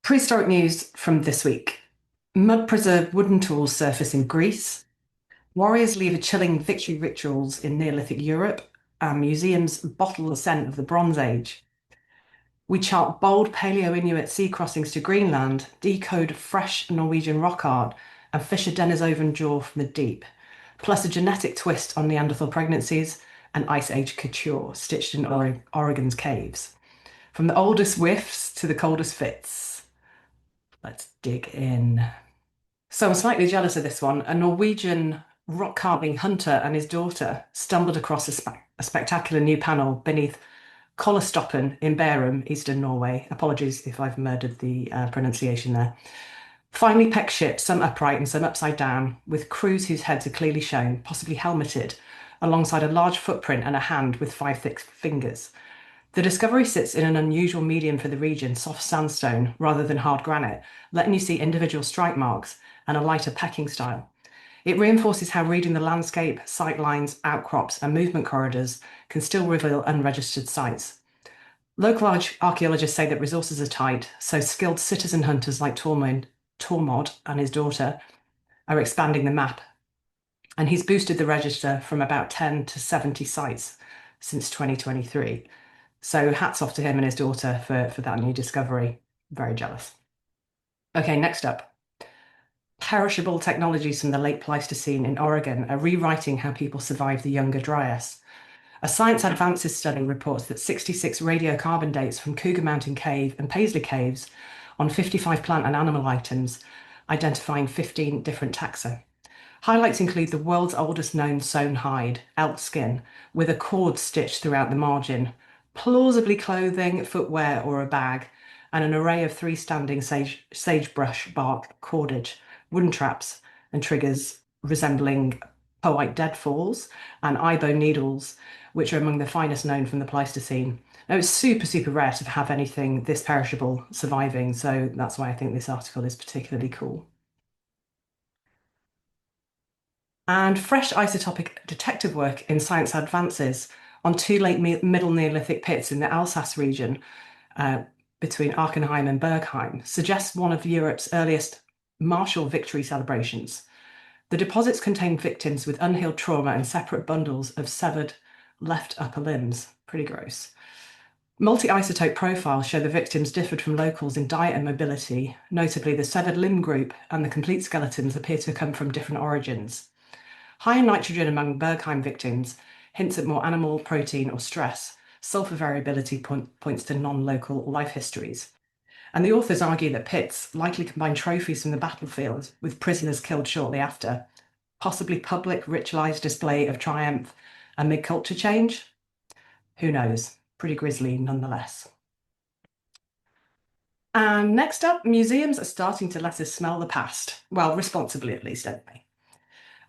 Prehistoric news from this week. Mud-preserved wooden tools surface in Greece. Warriors leave a chilling victory rituals in Neolithic Europe. And museums bottle the scent of the Bronze Age. We chart bold Paleo Inuit sea crossings to Greenland, decode fresh Norwegian rock art, and fish a Denisovan jaw from the deep. Plus a genetic twist on Neanderthal pregnancies and Ice Age couture stitched in Oregon's caves. From the oldest whiffs to the coldest fits. Let's dig in. So I'm slightly jealous of this one. A Norwegian rock carving hunter and his daughter stumbled across a spectacular new panel beneath Kollestoppen in Bærum, eastern Norway. Apologies if I've murdered the pronunciation there. Finely pecked ships, some upright and some upside down, with crews whose heads are clearly shown, possibly helmeted, alongside a large footprint and a hand with 5 thick fingers. The discovery sits in an unusual medium for the region, soft sandstone rather than hard granite, letting you see individual strike marks and a lighter pecking style. It reinforces how reading the landscape, sight lines, outcrops, and movement corridors can still reveal unregistered sites. Local archaeologists say that resources are tight, so skilled citizen hunters like Tormod and his daughter are expanding the map. And he's boosted the register from about 10 to 70 sites since 2023. So hats off to him and his daughter for that new discovery. Very jealous. Okay, next up. Perishable technologies from the late Pleistocene in Oregon are rewriting how people survived the Younger Dryas. A Science Advances study reports that 66 radiocarbon dates from Cougar Mountain Cave and Paisley Caves on 55 plant and animal items, identifying 15 different taxa. Highlights include the world's oldest known sewn hide, elk skin, with a cord stitched throughout the margin, plausibly clothing, footwear, or a bag, and an array of freestanding sagebrush bark cordage, wooden traps, and triggers resembling poite deadfalls and ibo needles, which are among the finest known from the Pleistocene. Now, it's super, super rare to have anything this perishable surviving, so that's why I think this article is particularly cool. And fresh isotopic detective work in Science Advances on 2 late Middle Neolithic pits in the Alsace region between Arnhem and Bergheim suggests one of Europe's earliest martial victory celebrations. The deposits contain victims with unhealed trauma and separate bundles of severed left upper limbs. Pretty gross. Multi-isotope profiles show the victims differed from locals in diet and mobility. Notably, the severed limb group and the complete skeletons appear to come from different origins. High nitrogen among Bergheim victims hints at more animal protein or stress. Sulfur variability points to non-local life histories. And the authors argue that pits likely combine trophies from the battlefield with prisoners killed shortly after, possibly public ritualized display of triumph amid culture change. Who knows? Pretty grisly nonetheless. And next up, museums are starting to let us smell the past. Well, responsibly at least, anyway.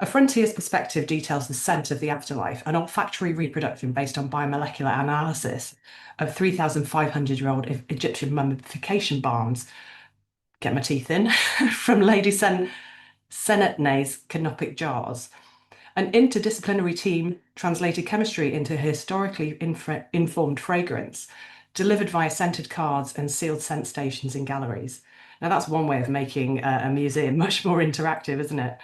A Frontier's perspective details the scent of the afterlife, an olfactory reproduction based on biomolecular analysis of 3,500-year-old Egyptian mummification barns, get my teeth in, from Lady Senetne's canopic jars. An interdisciplinary team translated chemistry into historically informed fragrance, delivered via scented cards and sealed scent stations in galleries. Now, that's one way of making a museum much more interactive, isn't it?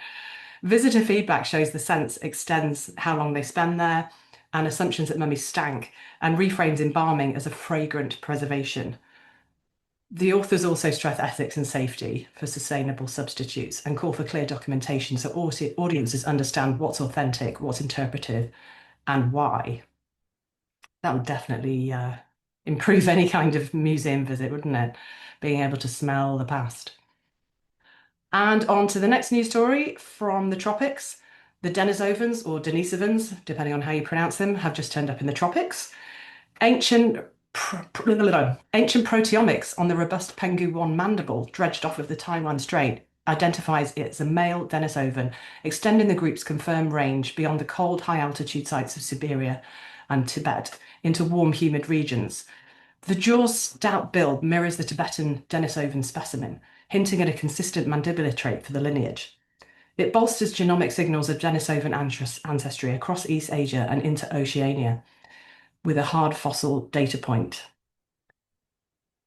Visitor feedback shows the scents extends how long they spend there, and assumptions that mummies stank, and reframes embalming as a fragrant preservation. The authors also stress ethics and safety for sustainable substitutes and call for clear documentation so audiences understand what's authentic, what's interpretive, and why. That would definitely improve any kind of museum visit, wouldn't it? Being able to smell the past. And on to the next news story from the tropics. The Denisovans, or Denisovans, depending on how you pronounce them, have just turned up in the tropics. Ancient proteomics on the robust Pengu 1 mandible dredged off of the Taiwan Strait identifies it as a male Denisovan, extending the group's confirmed range beyond the cold, high-altitude sites of Siberia and Tibet into warm, humid regions. The jaw's stout build mirrors the Tibetan Denisovan specimen, hinting at a consistent mandibular trait for the lineage. It bolsters genomic signals of Denisovan ancestry across East Asia and into Oceania, with a hard fossil data point.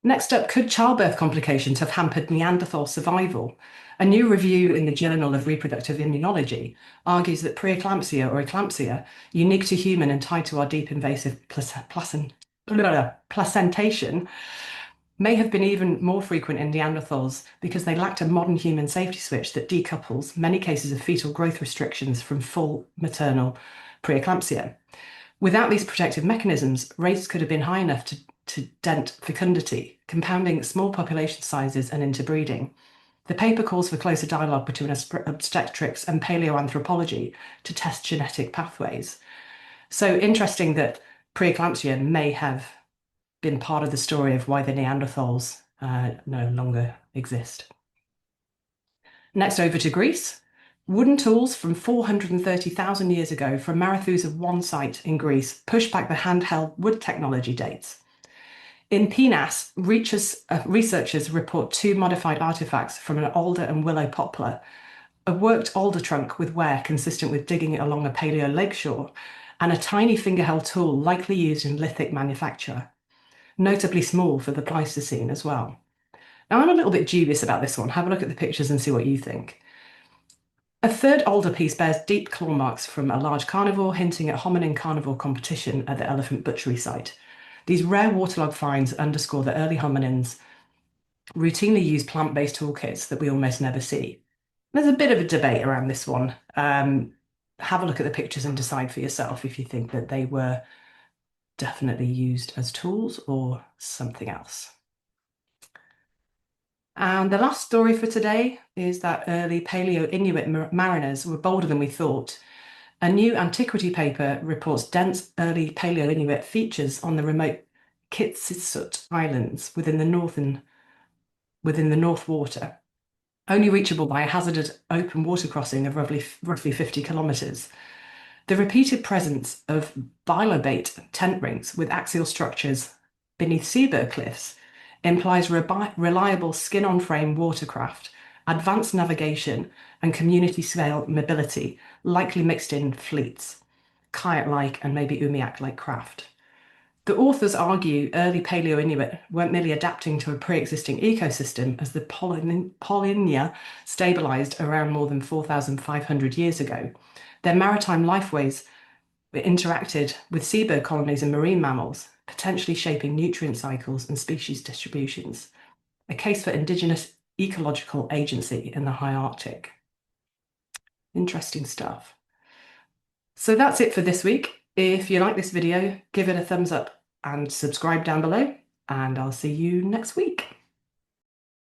Next up, could childbirth complications have hampered Neanderthal survival? A new review in the Journal of Reproductive Immunology argues that preeclampsia or eclampsia, unique to human and tied to our deep invasive placentation, may have been even more frequent in Neanderthals because they lacked a modern human safety switch that decouples many cases of fetal growth restrictions from full maternal preeclampsia. Without these protective mechanisms, rates could have been high enough to dent fecundity, compounding small population sizes and interbreeding. The paper calls for closer dialogue between obstetrics and paleoanthropology to test genetic pathways. So interesting that preeclampsia may have been part of the story of why the Neanderthals no longer exist. Next, over to Greece. Wooden tools from 430,000 years ago from Marathusa 1 site in Greece push back the handheld wood technology dates. In Pinas, researchers report 2 modified artifacts from an alder and willow poplar, a worked alder trunk with wear consistent with digging it along a paleo lakeshore, and a tiny finger-held tool likely used in lithic manufacture, notably small for the Pleistocene as well. Now, I'm a little bit dubious about this one. Have a look at the pictures and see what you think. A third alder piece bears deep claw marks from a large carnivore, hinting at hominin carnivore competition at the elephant butchery site. These rare waterlogged finds underscore that early hominins routinely used plant-based toolkits that we almost never see. There's a bit of a debate around this one. Have a look at the pictures and decide for yourself if you think that they were definitely used as tools or something else. And the last story for today is that early Paleo Inuit mariners were bolder than we thought. A new antiquity paper reports dense early Paleo Inuit features on the remote Kitsitsut Islands within the North Water, only reachable by a hazardous open water crossing of roughly 50 kilometres. The repeated presence of bilobate tent rings with axial structures beneath seabird cliffs implies reliable skin-on-frame watercraft, advanced navigation, and community-scale mobility, likely mixed in fleets, kayak-like and maybe umiak-like craft. The authors argue early Paleo Inuit weren't merely adapting to a pre-existing ecosystem as the Polynya stabilized around more than 4,500 years ago. Their maritime lifeways interacted with seabird colonies and marine mammals, potentially shaping nutrient cycles and species distributions. A case for indigenous ecological agency in the high Arctic. Interesting stuff. So that's it for this week. If you like this video, give it a thumbs up and subscribe down below, and I'll see you next week.